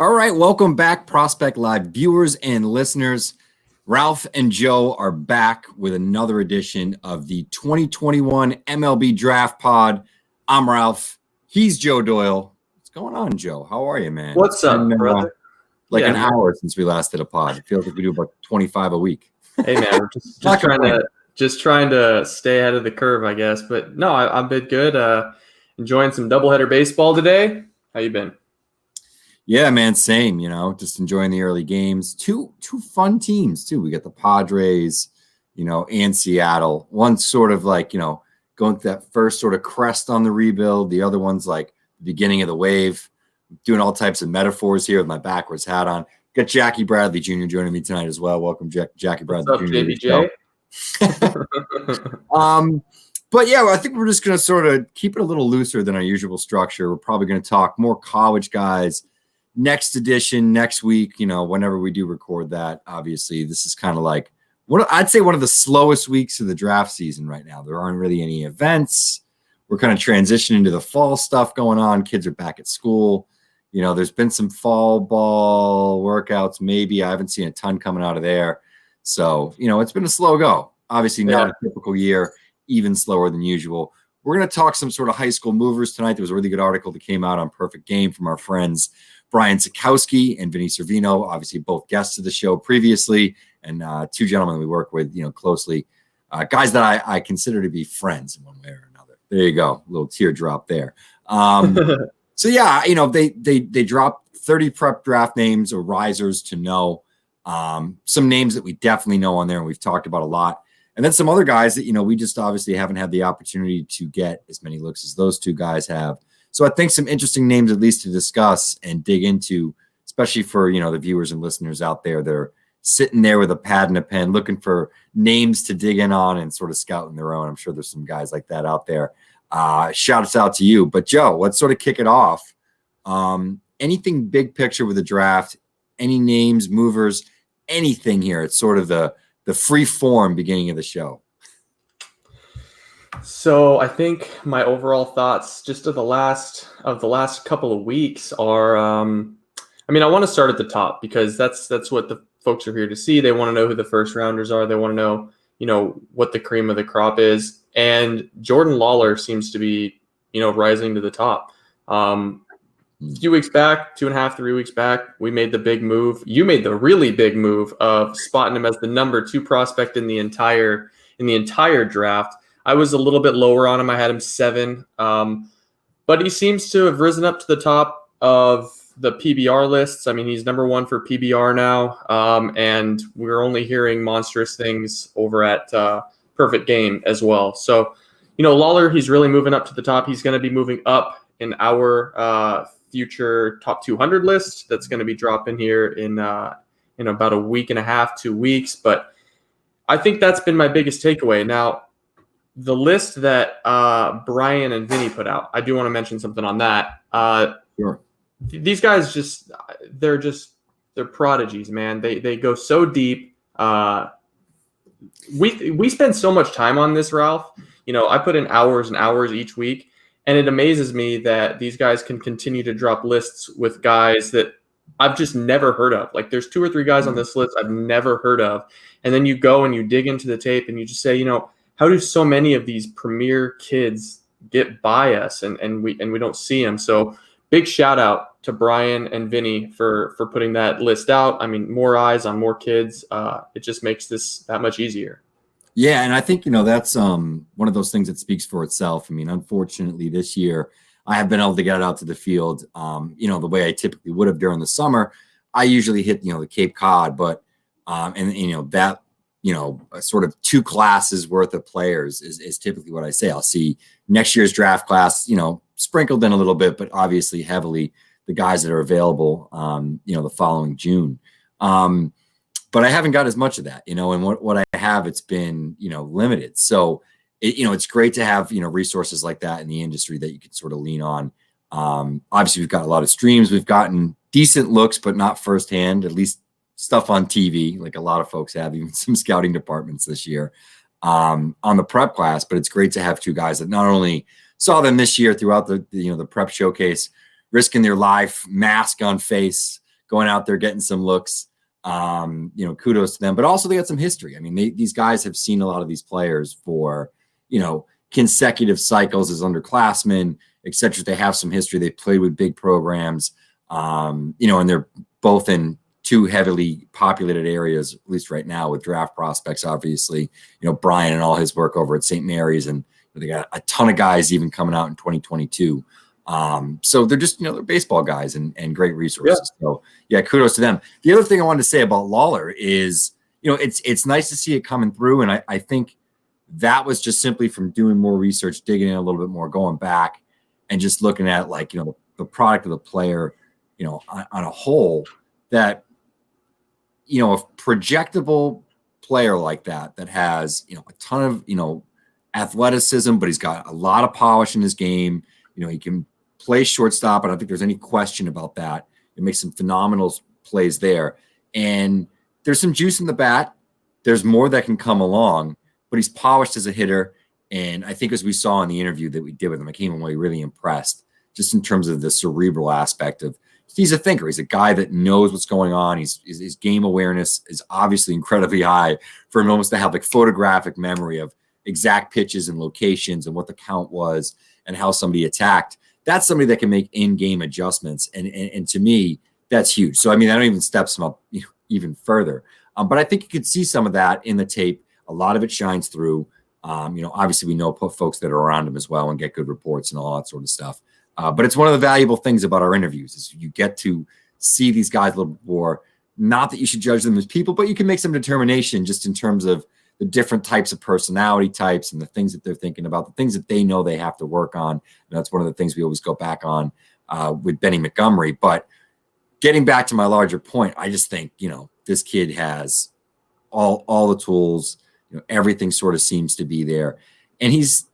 All right, welcome back, Prospect Live viewers and listeners. Ralph and Joe are back with another edition of the 2021 MLB Draft Pod. I'm Ralph. He's Joe Doyle. What's going on, Joe? How are you, man? What's up, brother? An hour since we last did a pod. It feels like we do about 25 a week. Hey, man, we're just trying to stay ahead of the curve, I guess. But no, I've been good. Enjoying some doubleheader baseball today. How you been? Yeah, man, same. Just enjoying the early games. Two fun teams too. We got the Padres, and Seattle. One's sort of like going through that first sort of crest on the rebuild. The other one's like the beginning of the wave. I'm doing all types of metaphors here with my backwards hat on. Got Jackie Bradley Jr. joining me tonight as well. Welcome, Jackie Bradley Jr. What's up, JBJ? But yeah, I think we're just going to sort of keep it a little looser than our usual structure. We're probably going to talk more college guys. Next edition, next week, whenever we do record that, obviously, this is kind of like I'd say one of the slowest weeks of the draft season right now. There aren't really any events. We're kind of transitioning to the fall stuff going on. Kids are back at school. There's been some fall ball workouts. Maybe I haven't seen a ton coming out of there. So, it's been a slow go. Obviously, not a typical year, even slower than usual. We're going to talk some sort of high school movers tonight. There was a really good article that came out on Perfect Game from our friends Brian Sakowski and Vinnie Cervino, obviously both guests of the show previously, and two gentlemen we work with, closely, guys that I consider to be friends in one way or another. There you go, a little teardrop there. So yeah, they dropped 30 prep draft names or risers to know. Some names that we definitely know on there, and we've talked about a lot. And then some other guys that, we just obviously haven't had the opportunity to get as many looks as those two guys have. So I think some interesting names at least to discuss and dig into, especially for, the viewers and listeners out there that are sitting there with a pad and a pen looking for names to dig in on and sort of scouting their own. I'm sure there's some guys like that out there. Shouts out to you. But Joe, let's sort of kick it off. Anything big picture with the draft, any names, movers, anything here. It's sort of the free form beginning of the show. So I think my overall thoughts just of the last couple of weeks are, I want to start at the top because that's what the folks are here to see. They want to know who the first rounders are. They want to know, what the cream of the crop is. And Jordan Lawlar seems to be, rising to the top. A few weeks back, 2.5, 3 weeks back, we made the big move. You made the really big move of spotting him as the number 2 prospect in the entire draft. I was a little bit lower on him. I had him 7. But he seems to have risen up to the top of the PBR lists. I mean, he's number 1 for PBR now. And we're only hearing monstrous things over at Perfect Game as well. So, Lawlar, he's really moving up to the top. He's going to be moving up in our future top 200 list. That's going to be dropping here in about a week and a half, 2 weeks. But I think that's been my biggest takeaway. Now, the list that Brian and Vinnie put out, I do want to mention something on that. Sure. These guys they're prodigies, man. They go so deep. We spend so much time on this, Ralph. I put in hours and hours each week, and it amazes me that these guys can continue to drop lists with guys that I've just never heard of. Like, there's 2 or 3 guys on this list I've never heard of, and then you go and you dig into the tape and you just say, how do so many of these premier kids get by us and we don't see them? So big shout out to Brian and Vinnie for putting that list out. I mean, more eyes on more kids. It just makes this that much easier. Yeah, and I think, that's one of those things that speaks for itself. I mean, unfortunately, this year I have been able to get it out to the field, the way I typically would have during the summer. I usually hit, the Cape Cod, but that sort of 2 classes worth of players is typically what I say. I'll see next year's draft class, sprinkled in a little bit, but obviously heavily the guys that are available, the following June. But I haven't got as much of that, and what I have, it's been, limited. So, it's great to have, resources like that in the industry that you can sort of lean on. Obviously, we've got a lot of streams. We've gotten decent looks, but not firsthand, at least stuff on TV, like a lot of folks have, even some scouting departments this year on the prep class. But it's great to have 2 guys that not only saw them this year throughout the prep showcase, risking their life, mask on face, going out there, getting some looks. Kudos to them, but also they got some history. I mean, these guys have seen a lot of these players for, consecutive cycles as underclassmen, et cetera. They have some history. They played with big programs, and they're both in two heavily populated areas, at least right now, with draft prospects, obviously, Brian and all his work over at St. Mary's, and they got a ton of guys even coming out in 2022. So they're just, they're baseball guys and great resources. Yeah. So yeah, kudos to them. The other thing I wanted to say about Lawlar is, it's nice to see it coming through. And I think that was just simply from doing more research, digging in a little bit more, going back and just looking at the product of the player, on a whole, that, a projectable player like that has, a ton of, athleticism, but he's got a lot of polish in his game. He can play shortstop. I don't think there's any question about that. He makes some phenomenal plays there. And there's some juice in the bat. There's more that can come along, but he's polished as a hitter. And I think as we saw in the interview that we did with him, I came away really impressed just in terms of the cerebral aspect of, he's a thinker. He's a guy that knows what's going on. His game awareness is obviously incredibly high for him almost to have photographic memory of exact pitches and locations and what the count was and how somebody attacked. That's somebody that can make in-game adjustments. And to me, that's huge. So, I mean, that don't even steps him up even further. But I think you could see some of that in the tape. A lot of it shines through. Obviously we know folks that are around him as well and get good reports and all that sort of stuff. But it's one of the valuable things about our interviews is you get to see these guys a little more. Not that you should judge them as people, but you can make some determination just in terms of the different types of personality types and the things that they're thinking about, the things that they know they have to work on. And that's one of the things we always go back on with Benny Montgomery. But getting back to my larger point, I just think, this kid has all the tools, everything sort of seems to be there. And he's,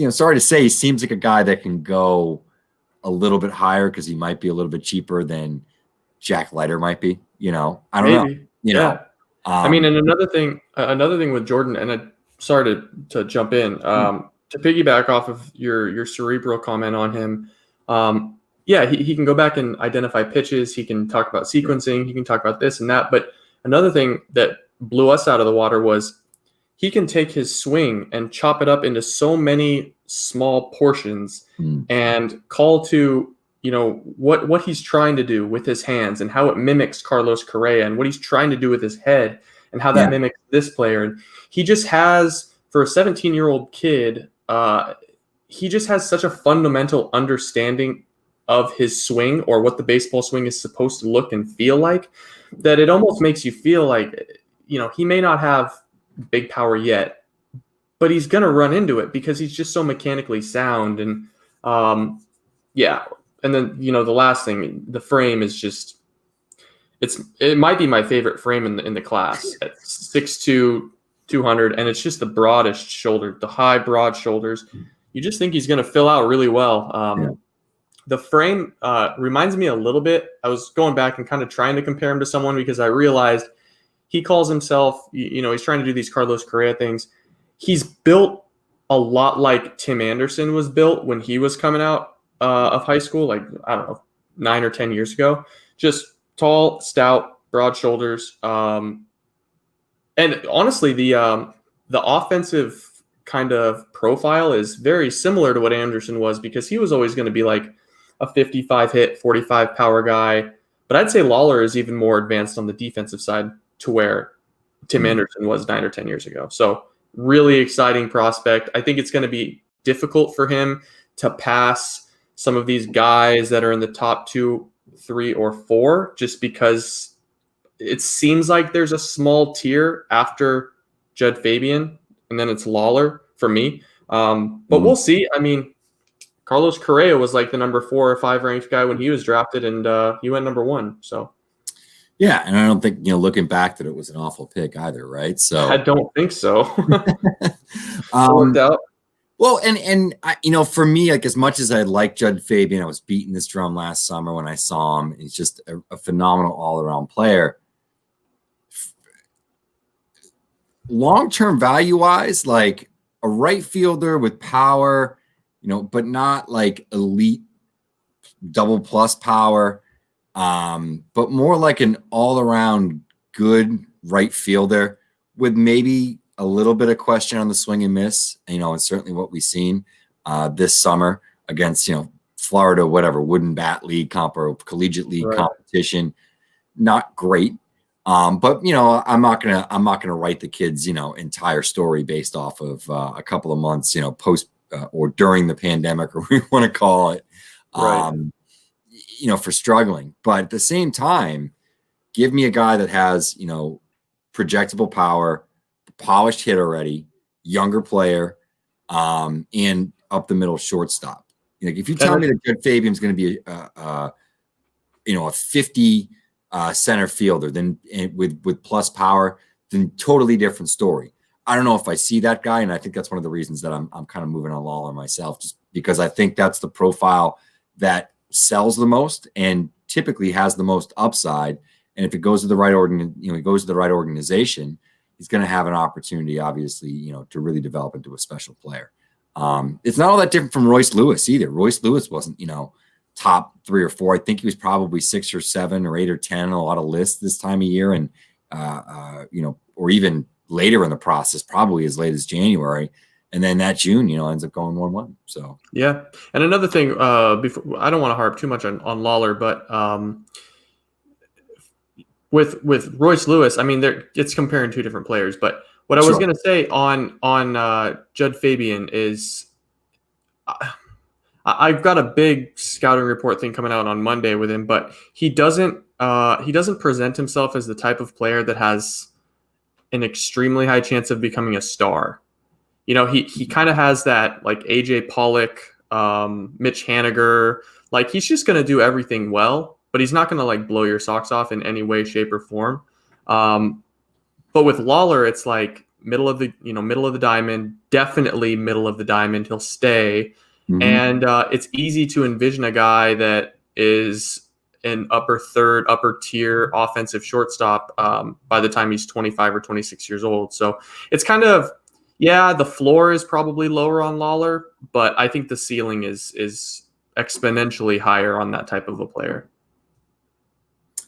sorry to say, he seems like a guy that can go a little bit higher because he might be a little bit cheaper than Jack Leiter might be, I don't know, I mean, and another thing with Jordan, and sorry to jump in, to piggyback off of your cerebral comment on him. He can go back and identify pitches. He can talk about sequencing. He can talk about this and that. But another thing that blew us out of the water was he can take his swing and chop it up into so many small portions and call to, what he's trying to do with his hands and how it mimics Carlos Correa and what he's trying to do with his head and how that mimics this player. And he just has, for a 17-year-old kid, he just has such a fundamental understanding of his swing or what the baseball swing is supposed to look and feel like that it almost makes you feel like, he may not have big power yet, but he's going to run into it because he's just so mechanically sound. And and then, the last thing, the frame is just, it might be my favorite frame in the class at 6'2", 200. And it's just the broadest shoulder, the high, broad shoulders. You just think he's going to fill out really well. The frame reminds me a little bit. I was going back and kind of trying to compare him to someone because I realized he calls himself, he's trying to do these Carlos Correa things. He's built a lot like Tim Anderson was built when he was coming out of high school, 9 or 10 years ago. Just tall, stout, broad shoulders. And honestly, the offensive kind of profile is very similar to what Anderson was because he was always going to be like a 55 hit, 45 power guy. But I'd say Lawlar is even more advanced on the defensive side to where Tim Anderson was 9 or 10 years ago. So really exciting prospect. I think it's going to be difficult for him to pass some of these guys that are in the top 2, 3, or 4, just because it seems like there's a small tier after Judd Fabian, and then it's Lawlar for me. But we'll see. I mean, Carlos Correa was like the number 4 or 5 ranked guy when he was drafted, and he went number 1. So. Yeah, and I don't think, looking back, that it was an awful pick either, right? So I don't think so. Worked out. Well, and I, for me, as much as I like Judd Fabian, I was beating this drum last summer when I saw him. He's just a phenomenal all-around player. Long-term value-wise, like a right fielder with power, but not like elite double plus power. but more like an all-around good right fielder with maybe a little bit of question on the swing and miss, and certainly what we've seen this summer against, Florida, whatever, wooden bat league comp or collegiate league competition. Not great. But I'm not gonna write the kid's, entire story based off of a couple of months, post or during the pandemic, or what we want to call it, for struggling. But at the same time, give me a guy that has, projectable power, polished hit already, younger player, and up the middle shortstop. If you tell me that Judd Fabian's going to be a 50 center fielder, then with plus power, then totally different story. I don't know if I see that guy, and I think that's one of the reasons that I'm kind of moving on Lawlar myself, just because I think that's the profile that sells the most and typically has the most upside. And if it goes to the right organization, he's going to have an opportunity, obviously, to really develop into a special player. It's not all that different from Royce Lewis either. Royce Lewis wasn't, top 3 or 4. I think he was probably 6 or 7 or 8 or 10 on a lot of lists this time of year, and or even later in the process, probably as late as January. And then that June, ends up going 1-1. So yeah. And another thing, before, I don't want to harp too much on Lawlar, but with Royce Lewis, I mean, it's comparing 2 different players. But what I was going to say on Judd Fabian is, I've got a big scouting report thing coming out on Monday with him, but he doesn't present himself as the type of player that has an extremely high chance of becoming a star. He kind of has that like AJ Pollock, Mitch Haniger, like he's just going to do everything well, but he's not going to like blow your socks off in any way, shape, or form. But with Lawlar, it's like middle of the diamond, definitely middle of the diamond. He'll stay. Mm-hmm. And it's easy to envision a guy that is an upper third, upper tier offensive shortstop by the time he's 25 or 26 years old. So it's kind of, the floor is probably lower on Lawlar, but I think the ceiling is exponentially higher on that type of a player.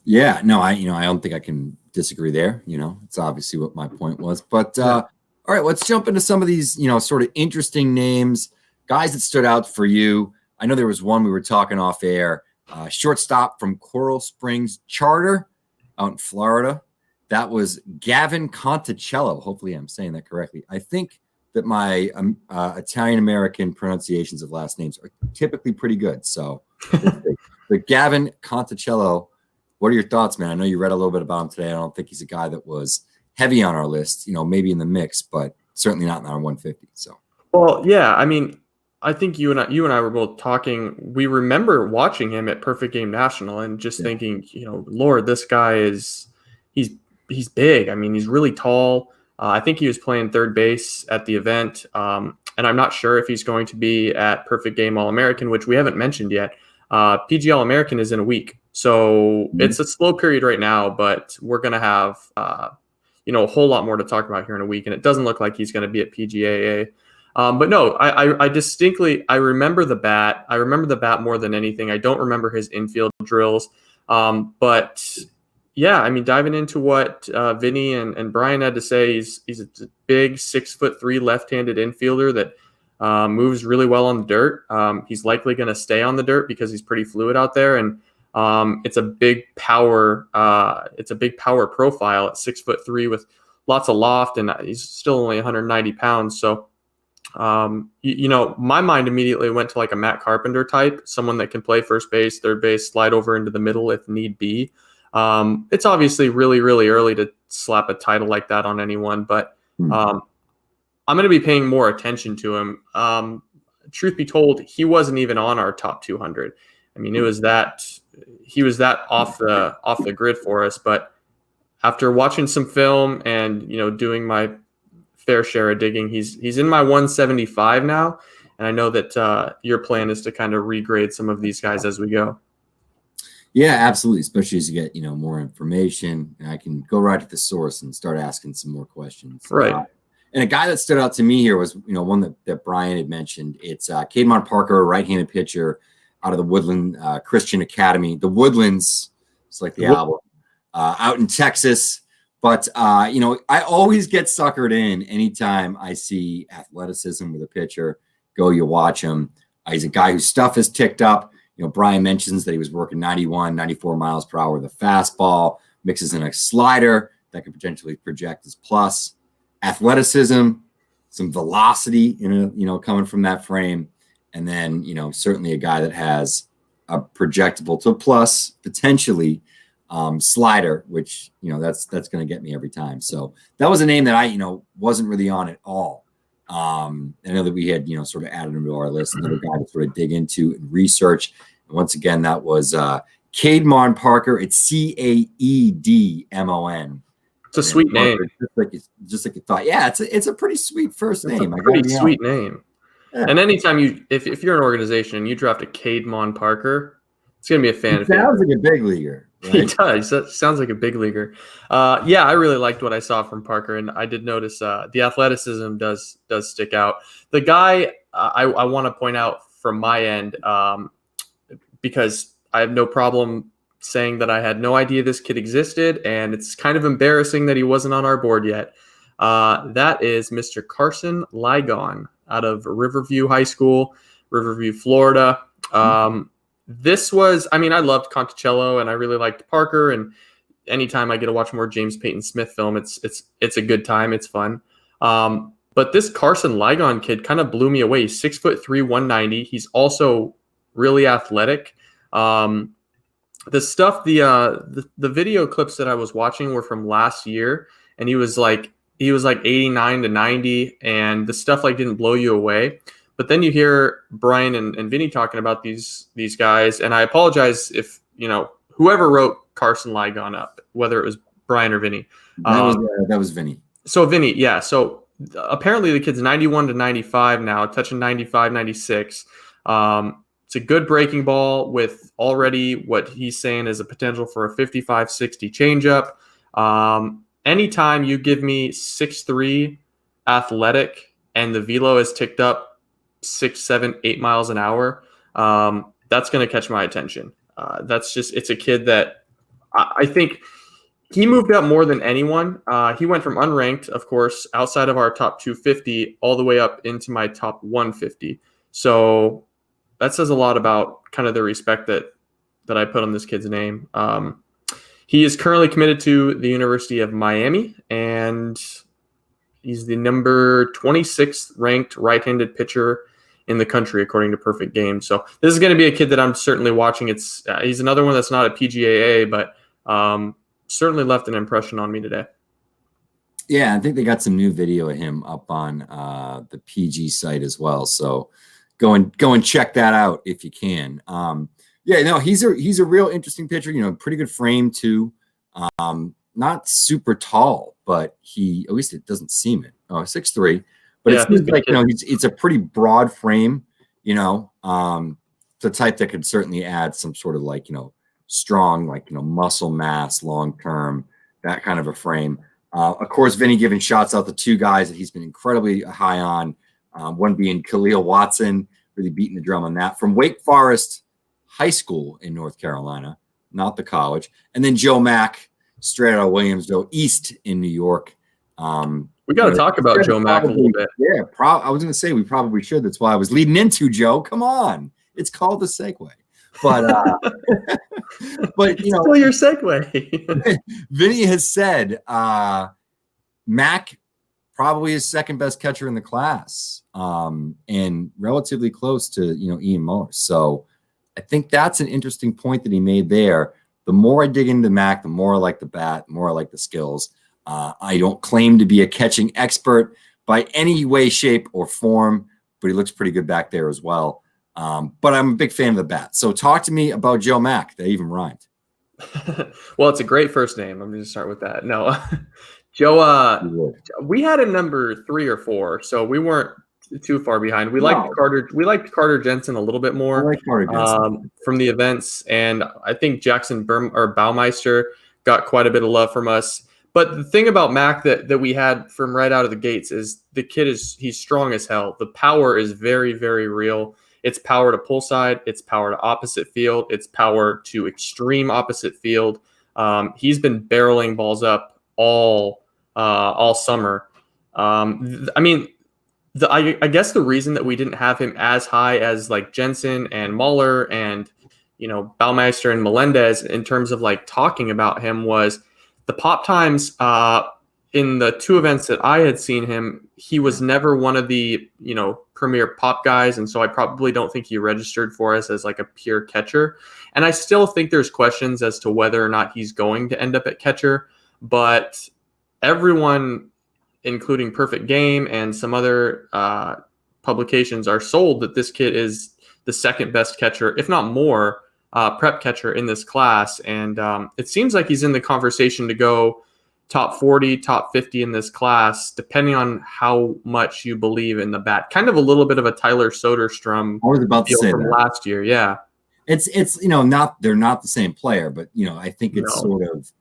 Yeah, no, I don't think I can disagree there. It's obviously what my point was. But all right, let's jump into some of these, sort of interesting names. Guys that stood out for you. I know there was one we were talking off air. Shortstop from Coral Springs Charter out in Florida. That was Gavin Conticello. Hopefully I'm saying that correctly. I think that my Italian-American pronunciations of last names are typically pretty good. So, but Gavin Conticello, what are your thoughts, man? I know you read a little bit about him today. I don't think he's a guy that was heavy on our list, maybe in the mix, but certainly not in our 150. So, well, yeah, I mean, I think you and I were both talking. We remember watching him at Perfect Game National and just thinking, Lord, this guy he's big. I mean, he's really tall. I think he was playing third base at the event, and I'm not sure if he's going to be at Perfect Game All-American, which we haven't mentioned yet. PG All-American is in a week, so it's a slow period right now. But we're going to have a whole lot more to talk about here in a week, and it doesn't look like he's going to be at PGAA. But no, I distinctly, I remember the bat. I remember the bat more than anything. I don't remember his infield drills. But yeah, I mean, diving into what Vinnie and Brian had to say, he's a big 6'3" left-handed infielder that moves really well on the dirt. He's likely going to stay on the dirt because he's pretty fluid out there, and it's a big power. It's a big power profile at 6'3" with lots of loft, and he's still only 190 pounds. So. My mind immediately went to like a Matt Carpenter type, someone that can play first base, third base, slide over into the middle if need be. It's obviously really, really early to slap a title like that on anyone, but I'm going to be paying more attention to him. Truth be told, he wasn't even on our top 200. I mean, he was that off the grid for us. But after watching some film and doing my fair share of digging, he's in my 175 now, and I know that your plan is to kind of regrade some of these guys as we go. Yeah, absolutely, especially as you get more information, and I can go right to the source and start asking some more questions. Right. And a guy that stood out to me here was one that Brian had mentioned. It's K'Mon Parker, right-handed pitcher out of the Woodland Christian Academy. The Woodlands, just like the album, out in Texas. But, you know, I always get suckered in anytime I see athleticism with a pitcher. Go, you watch him. He's a guy whose stuff is ticked up. You know, Brian mentions that he was working 91, 94 miles per hour with a fastball, mixes in a slider that could potentially project as plus. Athleticism, some velocity, coming from that frame. And then, you know, certainly a guy that has a projectable to plus, potentially slider, which, you know, that's going to get me every time. So that was a name that I, you know, wasn't really on at all. I know that we had, you know, sort of added him to our list, another guy to sort of dig into and research. And once again, that was Caedmon Parker. It's Caedmon. It's a sweet name. Just like you thought. Yeah, it's a pretty sweet first name. It's a pretty sweet name. Yeah. And anytime if you're an organization and you draft a Caedmon Parker, it's going to be a fan. It sounds like a big leaguer. Right? He does. That sounds like a big leaguer. Yeah, I really liked what I saw from Parker, and I did notice the athleticism does stick out. The guy I want to point out from my end, because I have no problem saying that I had no idea this kid existed, and it's kind of embarrassing that he wasn't on our board yet. That is Mr. Carson Ligon out of Riverview High School, Riverview, Florida. This was, I mean, I loved Conticello and I really liked Parker, and anytime I get to watch more James Peyton Smith film, it's a good time. It's fun. But this Carson Ligon kid kind of blew me away. He's 6'3", 190. He's also really athletic. The video clips that I was watching were from last year, and he was like 89 to 90, and the stuff like didn't blow you away. But then you hear Brian and Vinnie talking about these guys, and I apologize if, you know, whoever wrote Carson Ligon up, whether it was Brian or Vinnie. That was Vinnie. So Vinnie, yeah. So apparently the kid's 91 to 95 now, touching 95, 96. It's a good breaking ball with already what he's saying is a potential for a 55, 60 changeup. Anytime you give me 6'3", athletic, and the velo is ticked up 6, 7, 8 miles an hour, that's going to catch my attention. It's a kid that I think he moved up more than anyone. He went from unranked, of course, outside of our top 250, all the way up into my top 150. So that says a lot about kind of the respect that I put on this kid's name. He is currently committed to the University of Miami, and he's the number 26th ranked right-handed pitcher in the country, according to Perfect Game. So this is going to be a kid that I'm certainly watching. He's another one that's not a PGAA, but certainly left an impression on me today. Yeah, I think they got some new video of him up on the PG site as well. So go and check that out if you can. Yeah, no, he's a real interesting pitcher. You know, pretty good frame too. Not super tall, but at least it doesn't seem it. 6'3". But yeah, it seems like, you know, it's a pretty broad frame, you know, the type that could certainly add some sort of like, you know, strong, like, you know, muscle mass, long-term, that kind of a frame. Of course, Vinnie giving shots out to two guys that he's been incredibly high on, one being Khalil Watson, really beating the drum on that, from Wake Forest High School in North Carolina, not the college. And then Joe Mack, straight out of Williamsville East in New York. We got to talk about Joe Mack a little bit. Yeah, I was going to say we probably should. That's why I was leading into Joe. Come on, it's called the segue. But but you know, still your segue. Vinnie has said Mack probably is second best catcher in the class, and relatively close to, you know, Ian Muller. So I think that's an interesting point that he made there. The more I dig into Mack, the more I like the bat, the more I like the skills. I don't claim to be a catching expert by any way, shape, or form, but he looks pretty good back there as well. But I'm a big fan of the bat. So talk to me about Joe Mack. They even rhymed. Well, it's a great first name. I'm going to start with that. No, Joe, we had him number 3 or 4, so we weren't too far behind. We liked Carter Jensen a little bit more. I like Carter Jensen from the events, and I think Jackson Baumeister got quite a bit of love from us. But the thing about Mack that we had from right out of the gates is the kid he's strong as hell. The power is very, very real. It's power to pull side. It's power to opposite field. It's power to extreme opposite field. He's been barreling balls up all summer. I mean, I guess the reason that we didn't have him as high as like Jensen and Mahler and Baumeister and Melendez in terms of like talking about him was the pop times. In the two events that I had seen him, he was never one of the, premier pop guys. And so I probably don't think he registered for us as like a pure catcher. And I still think there's questions as to whether or not he's going to end up at catcher. But everyone, including Perfect Game and some other publications, are sold that this kid is the second best catcher, if not more, prep catcher in this class. And it seems like he's in the conversation to go top 40, top 50 in this class, depending on how much you believe in the bat. Kind of a little bit of a Tyler Soderstrom feel from last year. Yeah. It's they're not the same player, but I think it's sort of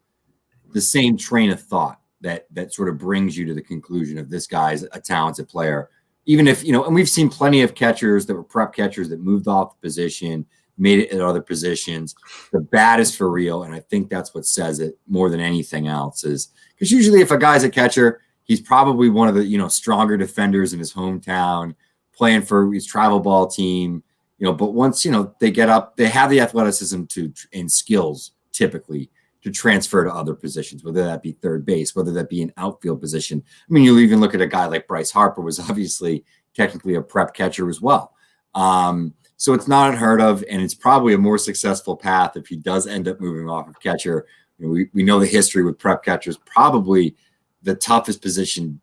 the same train of thought that sort of brings you to the conclusion of this guy's a talented player. Even if, and we've seen plenty of catchers that were prep catchers that moved off the position, made it at other positions. The bat is for real, and I think that's what says it more than anything else. Is because usually if a guy's a catcher, he's probably one of the stronger defenders in his hometown, playing for his travel ball team. But once they get up, they have the athleticism and skills typically to transfer to other positions, whether that be third base, whether that be an outfield position. I mean, you'll even look at a guy like Bryce Harper, was obviously technically a prep catcher as well. So it's not unheard of, and it's probably a more successful path if he does end up moving off of catcher. We know the history with prep catchers, probably the toughest position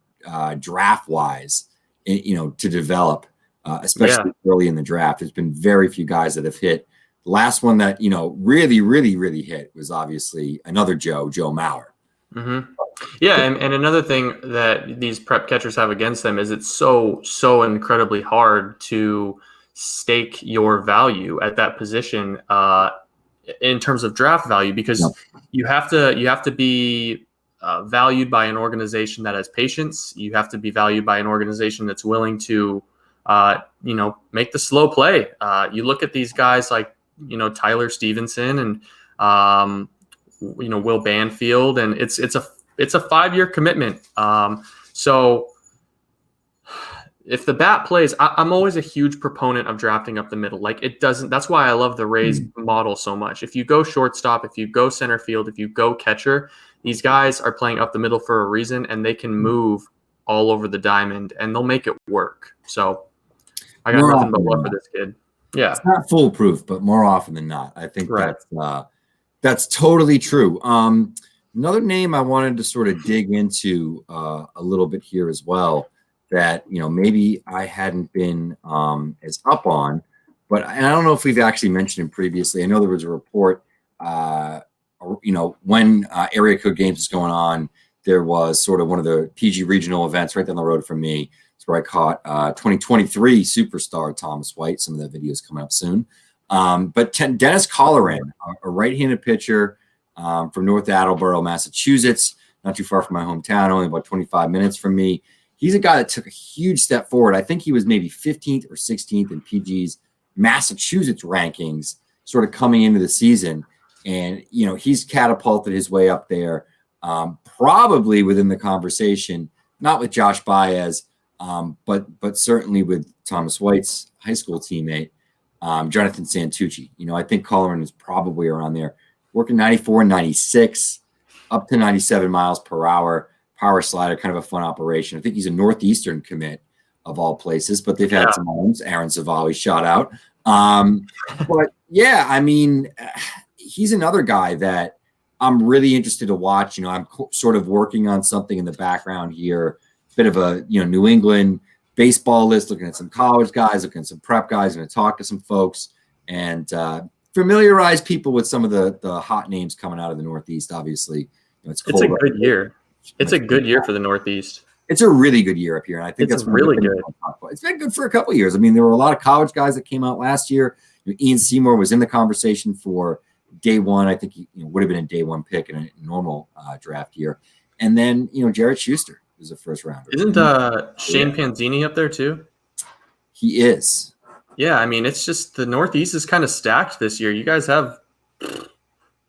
draft-wise, to develop, especially early in the draft. There's been very few guys that have hit. The last one that, really, really, really hit was obviously another Joe Mauer. Mm-hmm. Yeah, and another thing that these prep catchers have against them is it's so incredibly hard to stake your value at that position in terms of draft value, because you have to be valued by an organization that has patience. You have to be valued by an organization that's willing to make the slow play. You look at these guys like Tyler Stevenson and Will Banfield, and it's a 5-year commitment. So if the bat plays, I'm always a huge proponent of drafting up the middle. Like it doesn't. That's why I love the Rays model so much. If you go shortstop, if you go center field, if you go catcher, these guys are playing up the middle for a reason, and they can move all over the diamond, and they'll make it work. So I got nothing but love for this kid. Yeah, it's not foolproof, but more often than not, I think that's totally true. Another name I wanted to sort of dig into a little bit here as well, that maybe I hadn't been as up on, and I don't know if we've actually mentioned him previously. I know there was a report, when area code games was going on, there was sort of one of the PG regional events right down the road from me. It's where I caught 2023 superstar Thomas White. Some of that video is coming up soon. But Dennis Colleran, a right-handed pitcher from North Attleboro, Massachusetts, not too far from my hometown, only about 25 minutes from me. He's a guy that took a huge step forward. I think he was maybe 15th or 16th in PG's Massachusetts rankings sort of coming into the season. And, he's catapulted his way up there, probably within the conversation, not with Josh Baez, but certainly with Thomas White's high school teammate, Jonathan Santucci. I think Colleran is probably around there, working 94 and 96, up to 97 miles per hour. Power slider, kind of a fun operation. I think he's a Northeastern commit of all places, but they've had some homes. Aaron Zavali shot out. But yeah, I mean, he's another guy that I'm really interested to watch. I'm sort of working on something in the background here, bit of a New England baseball list, looking at some college guys, looking at some prep guys, going to talk to some folks and familiarize people with some of the hot names coming out of the Northeast. Obviously, it's a good year. It's a good year for the Northeast. It's a really good year up here, and I think that's really good. It's been good for a couple of years. I mean, there were a lot of college guys that came out last year. Ian Seymour was in the conversation for day one. I think he would have been a day one pick in a normal draft year. And then Jarrett Schuster was a first rounder. Isn't Shane Panzini up there too? He is. Yeah, I mean, it's just the Northeast is kind of stacked this year. You guys have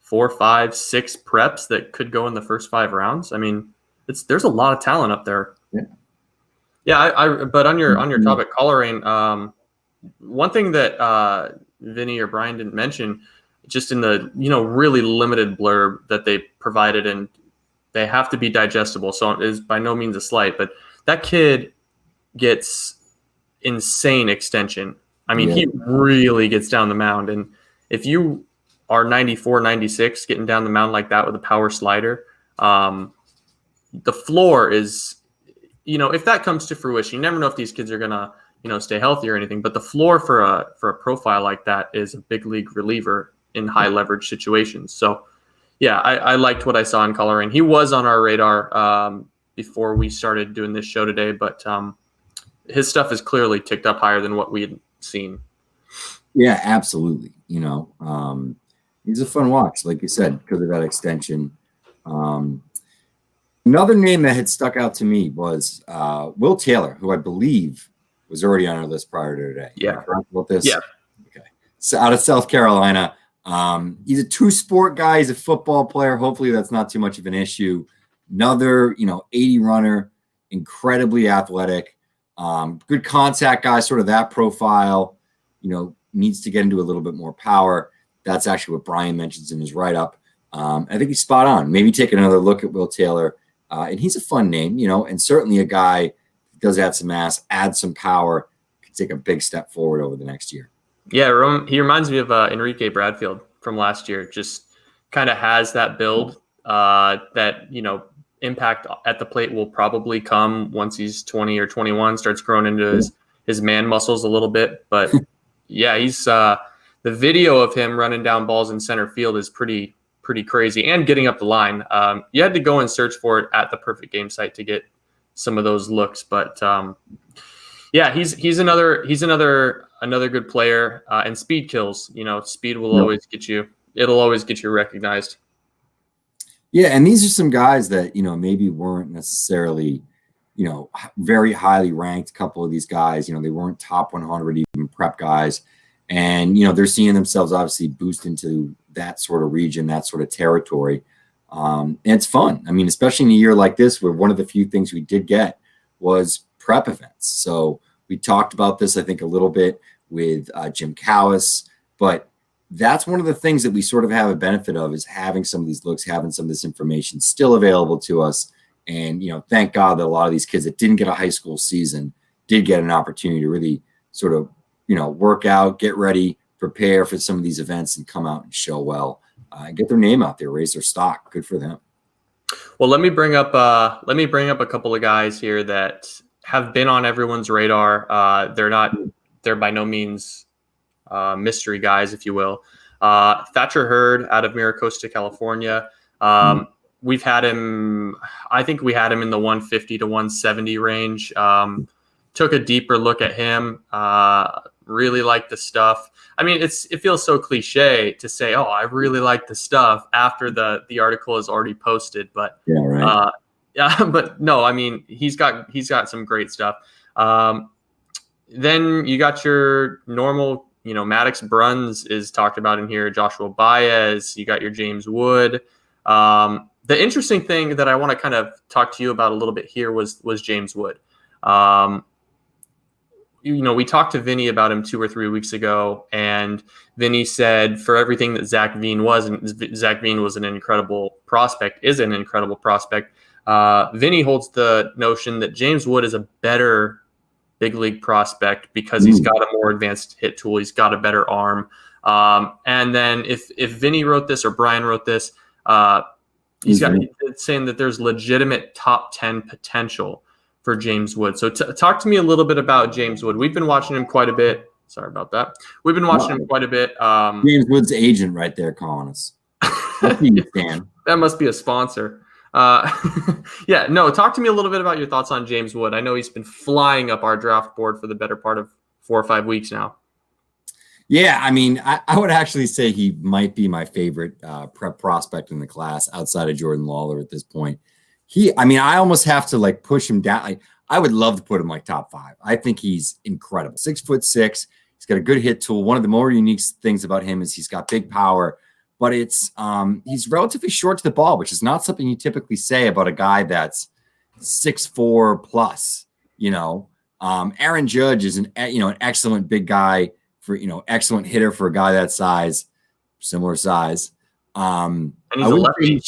4, 5, 6 preps that could go in the first 5 rounds. I mean, there's a lot of talent up there. Yeah. Yeah, but on your topic, Coleraine, one thing that Vinny or Brian didn't mention, just in the really limited blurb that they provided, and they have to be digestible, so it is by no means a slight, but that kid gets insane extension. I mean, he really gets down the mound, and if you are 94, 96 getting down the mound like that with a power slider, the floor is, if that comes to fruition, you never know if these kids are gonna stay healthy or anything, but the floor for a profile like that is a big league reliever in high leverage situations. So yeah, I liked what I saw in Coleraine. He was on our radar before we started doing this show today, but his stuff is clearly ticked up higher than what we had seen. Yeah, absolutely. He's a fun watch, like you said, because of that extension. Another name that had stuck out to me was Will Taylor, who I believe was already on our list prior to today. Yeah. Am I correct about this? Yeah. Okay. So out of South Carolina. He's a 2-sport guy. He's a football player. Hopefully that's not too much of an issue. Another, 80 runner, incredibly athletic, good contact guy, sort of that profile, needs to get into a little bit more power. That's actually what Brian mentions in his write-up. I think he's spot on. Maybe take another look at Will Taylor. And he's a fun name, and certainly a guy who does add some mass, add some power, could take a big step forward over the next year. Yeah, he reminds me of Enrique Bradfield from last year. Just kind of has that build that, impact at the plate will probably come once he's 20 or 21, starts growing into his man muscles a little bit. But yeah, he's the video of him running down balls in center field is pretty crazy, and getting up the line. You had to go and search for it at the Perfect Game site to get some of those looks. But yeah, he's another good player, and speed kills. Speed will always get you. It'll always get you recognized. Yeah, and these are some guys that maybe weren't necessarily very highly ranked. A couple of these guys, they weren't top 100 even prep guys, and they're seeing themselves obviously boost into that sort of region, that sort of territory, and it's fun. I mean, especially in a year like this, where one of the few things we did get was prep events. So we talked about this, I think, a little bit with Jim Cowis, but that's one of the things that we sort of have a benefit of, is having some of these looks, having some of this information still available to us. And, thank God that a lot of these kids that didn't get a high school season did get an opportunity to really sort of, work out, get ready, prepare for some of these events, and come out and show well, and get their name out there, raise their stock. Good for them. Well, let me bring up a couple of guys here that have been on everyone's radar. They're by no means mystery guys, if you will. Thatcher Hurd out of Miracosta, California. We've had him. I think we had him in the 150 to 170 range. Took a deeper look at him. Really liked the stuff. I mean, it feels so cliche to say, "Oh, I really like the stuff," after the article is already posted. But yeah, right. Yeah, but no, I mean, he's got some great stuff. Then you got your normal, Maddox Bruns is talked about in here. Joshua Baez. You got your James Wood. The interesting thing that I want to kind of talk to you about a little bit here was James Wood. We talked to Vinnie about him 2 or 3 weeks ago, and Vinnie said for everything that Zach Veen was, and Zach Veen was an incredible prospect, Vinnie holds the notion that James Wood is a better big league prospect because he's got a more advanced hit tool. He's got a better arm. And then if Vinnie wrote this or Brian wrote this, he's saying that there's legitimate top 10 potential for James Wood. So talk to me a little bit about James Wood. We've been watching him quite a bit. Sorry about that. We've been watching him quite a bit. James Wood's agent right there calling us. That must be a sponsor. Yeah, no, talk to me a little bit about your thoughts on James Wood. I know he's been flying up our draft board for the better part of 4 or 5 weeks now. Yeah, I mean, I would actually say he might be my favorite prep prospect in the class outside of Jordan Lawlar at this point. I almost have to push him down. I would love to put him top 5. I think he's incredible. 6'6", He's got a good hit tool. One of the more unique things about him is he's got big power, but he's relatively short to the ball, which is not something you typically say about a guy that's 6'4" plus. Aaron Judge is an excellent big guy for excellent hitter for a guy that size, similar size. And he's a lefty.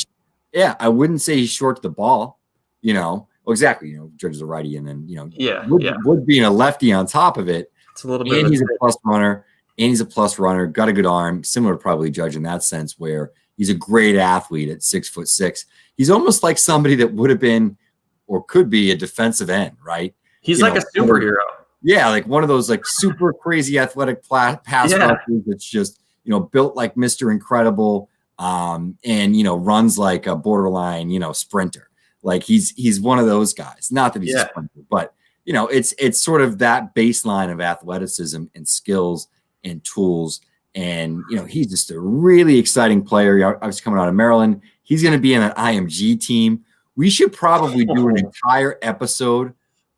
I wouldn't say he's short to the ball. Well, exactly. Judge is a righty, and then Wood being a lefty on top of it. It's a little bit. And he's a plus runner. And he's a plus runner. Got a good arm. Similar to probably Judge in that sense, where he's a great athlete at 6'6". He's almost like somebody that would have been or could be a defensive end, right? He's like a superhero. Yeah, like one of those like super crazy athletic pass rushers that's just built like Mr. Incredible, and runs like a borderline sprinter. Like he's one of those guys. Not that he's a sprinter, but it's sort of that baseline of athleticism and skills and tools. And he's just a really exciting player. I was coming out of Maryland. He's going to be in an IMG team. We should probably do an entire episode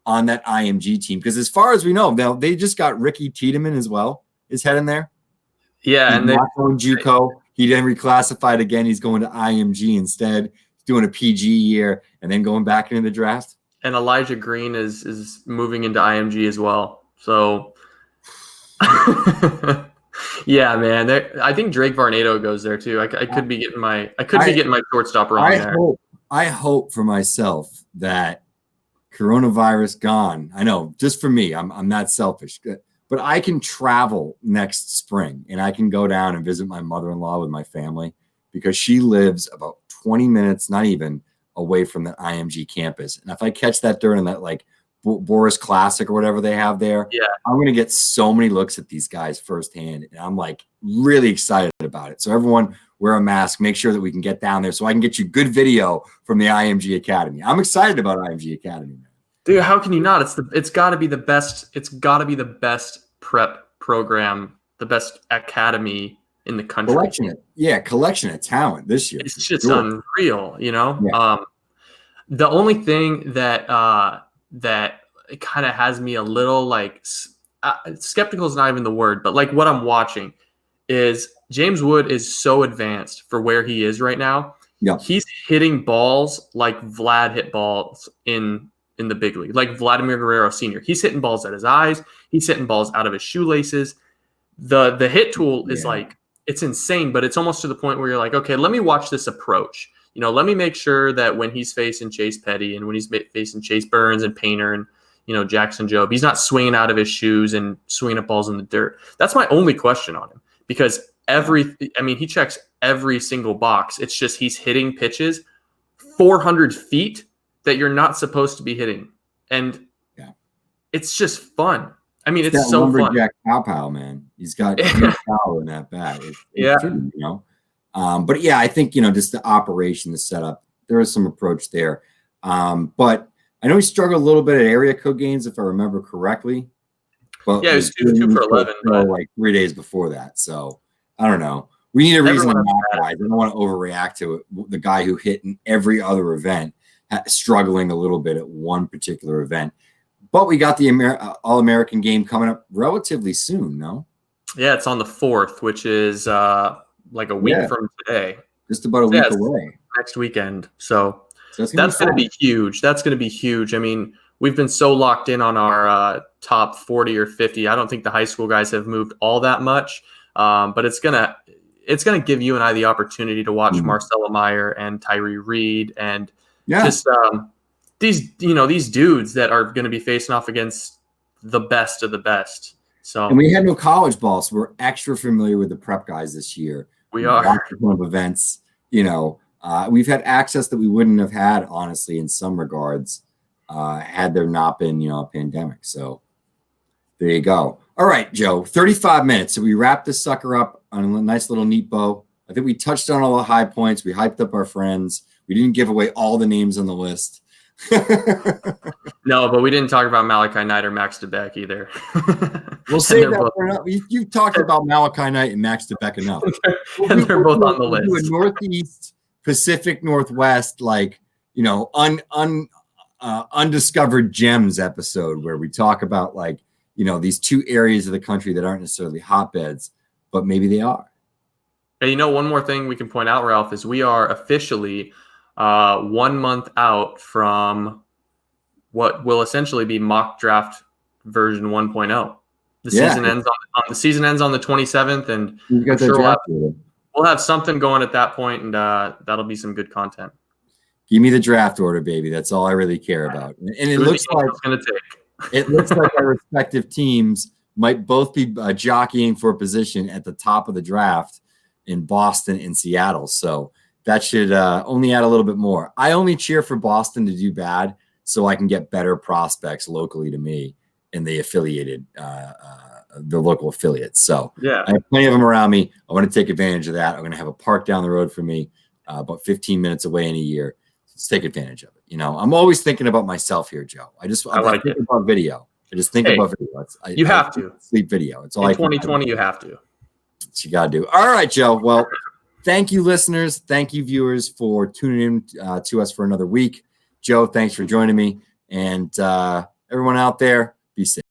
on that IMG team, because as far as we know, they just got Ricky Tiedemann as well. Is head in there? Yeah, he's and not going JUCO. He then reclassified again. He's going to IMG instead, doing a PG year, and then going back into the draft. And Elijah Green is moving into IMG as well. So, yeah, man. I think Drake Varnado goes there too. I could be getting my shortstop wrong there. I hope for myself that coronavirus gone. I know, just for me, I'm not selfish, but I can travel next spring and I can go down and visit my mother-in-law with my family, because she lives about 20 minutes, not even, away from the IMG campus. And if I catch that during that like Boris Classic or whatever they have there, I'm going to get so many looks at these guys firsthand. And I'm like really excited about it. So everyone wear a mask, make sure that we can get down there so I can get you good video from the IMG Academy. I'm excited about IMG Academy, man. Dude, how can you not? It's got to be the best. It's got to be the best prep program, the best academy in the country. Collection of talent this year. It's just unreal, Yeah. The only thing that it kind of has me a little like skeptical is not even the word, but like what I'm watching is James Wood is so advanced for where he is right now. Yeah, he's hitting balls like Vlad hit balls in the big league, like Vladimir Guerrero Sr. He's hitting balls at his eyes. He's hitting balls out of his shoelaces. The hit tool is like, it's insane, but it's almost to the point where you're like, okay, let me watch this approach. Let me make sure that when he's facing Chase Petty and when he's facing Chase Burns and Painter and, Jackson Jobe, he's not swinging out of his shoes and swinging at balls in the dirt. That's my only question on him, because he checks every single box. It's just he's hitting pitches 400 feet that you're not supposed to be hitting. And it's just fun. It's so fun. Lumberjack pow, man. He's got power in that bat. It's true, But yeah, I think, just the operation, the setup, there is some approach there. But I know he struggled a little bit at area code games, if I remember correctly. But yeah, it was 2 for 11. Like 3 days before that. So I don't know. We need a reason to knock guys. I don't want to overreact to it. The guy who hit in every other event, struggling a little bit at one particular event. But we got the All-American game coming up relatively soon, no? Yeah, it's on the 4th, which is like a week from today. Just about a week away. Next weekend. So that's going to be huge. That's going to be huge. We've been so locked in on our top 40 or 50. I don't think the high school guys have moved all that much. But it's gonna give you and I the opportunity to watch Marcelo Meyer and Tyree Reed and just these dudes that are going to be facing off against the best of the best. So, and we had no college ball, so we're extra familiar with the prep guys this year. We are of events. We've had access that we wouldn't have had, honestly, in some regards, had there not been a pandemic. So there you go. All right, Joe, 35 minutes. So we wrap this sucker up on a nice little neat bow. I think we touched on all the high points. We hyped up our friends. We didn't give away all the names on the list. No, but we didn't talk about Malachi Knight or Max DeBeck either. We'll save that for enough. You've talked about Malachi Knight and Max DeBeck enough. And they're both on the list. Do a Northeast, Pacific Northwest, undiscovered gems episode where we talk about these two areas of the country that aren't necessarily hotbeds, but maybe they are. And one more thing we can point out, Ralph, is we are officially 1 month out from what will essentially be mock draft version 1.0. The season ends on the 27th, and I'm sure we'll have something going at that point, and that'll be some good content. Give me the draft order, baby. That's all I really care about. And it looks like it's going to take. It looks like our respective teams might both be jockeying for a position at the top of the draft in Boston and Seattle. So that should only add a little bit more. I only cheer for Boston to do bad so I can get better prospects locally to me in the affiliated, the local affiliates. So yeah, I have plenty of them around me. I want to take advantage of that. I'm going to have a park down the road for me, about 15 minutes away in a year. Let's take advantage of it. I'm always thinking about myself here, Joe. I think about video. I just think about video. You have to sleep video. It's all in 2020. You have to. What you gotta do. All right, Joe. Well, thank you, listeners. Thank you, viewers, for tuning in to us for another week. Joe, thanks for joining me, and everyone out there, be safe.